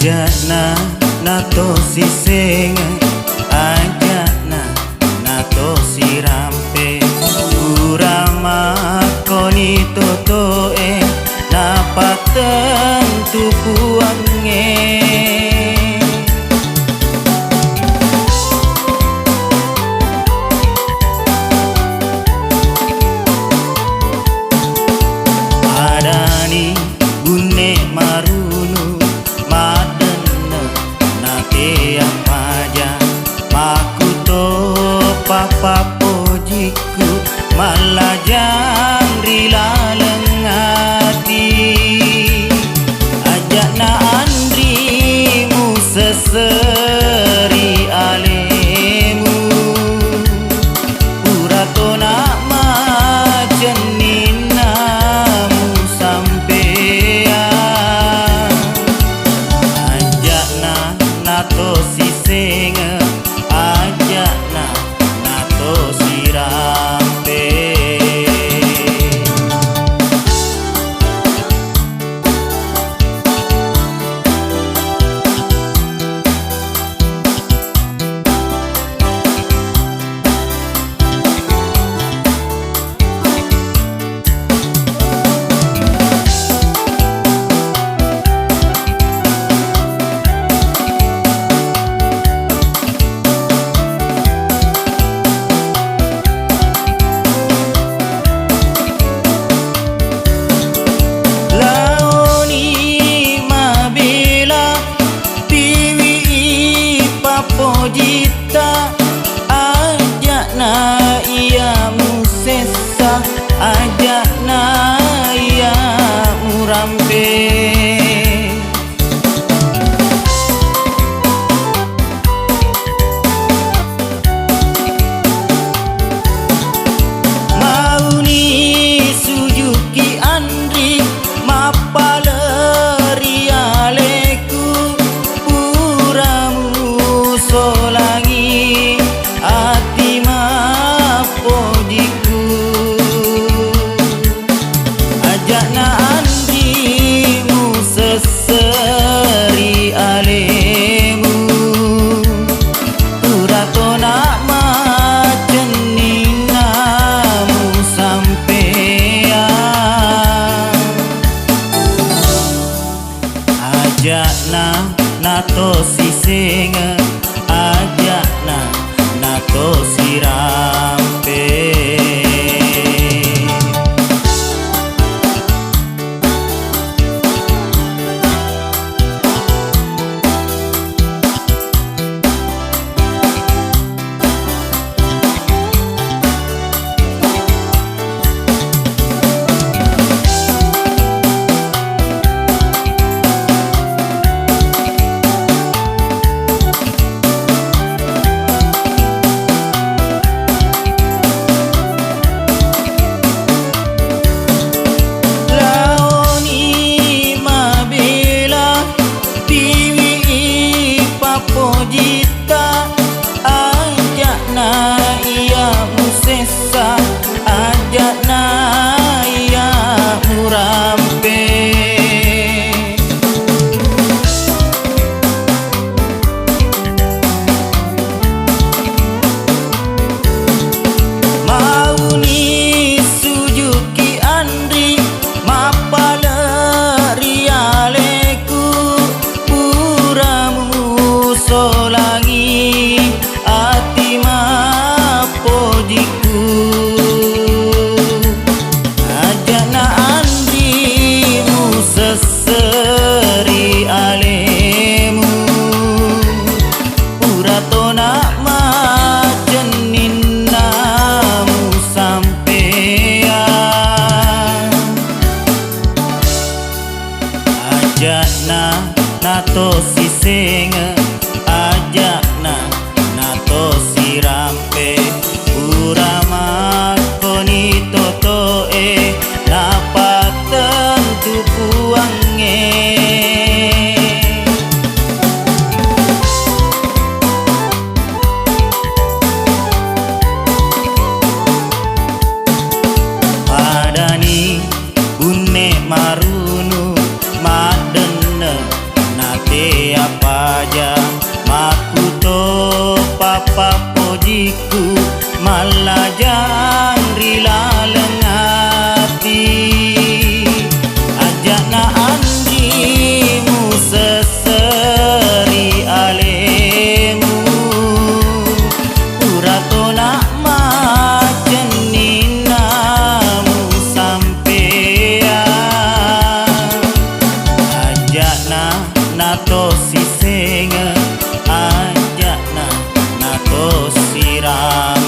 Ajana nato siseng, ajana nato sirampe, urama koni totoe napatan tu puange. Adani bune marunu madena nate apaja makuto papa pojiku malajang rilalengati ajak na andri mu seseri alemu puratona majenina mu sampean ajak na nato siseng ajak na nato sirampe. Pojita ajak na ia musesa ajak na ia murampe mauni sujuki andri mapaleri aleku puramu solangi hati mapojiku ajak na andrimu seseri alemu uratona majeninamu sampean ajak na nato siseng ajak na nato sirampe. Pojita ajak na ia musesa ajak na ia murampe mauni sujuki andri mapaleri aleku puramu solangi hati mapojiku ajak na andrimu seseri alemu uratona majeninamu sampean ajak na nato siseng ajak na nato sirampe urama koni totoe napatan tu puange padani bune marunu madenne nate apa aja makuto papa pojiku malajan rila lengati ajak na anjimu seseri alemu urato nak macen ninamu sampean ajak na to siseng ajak na to sirah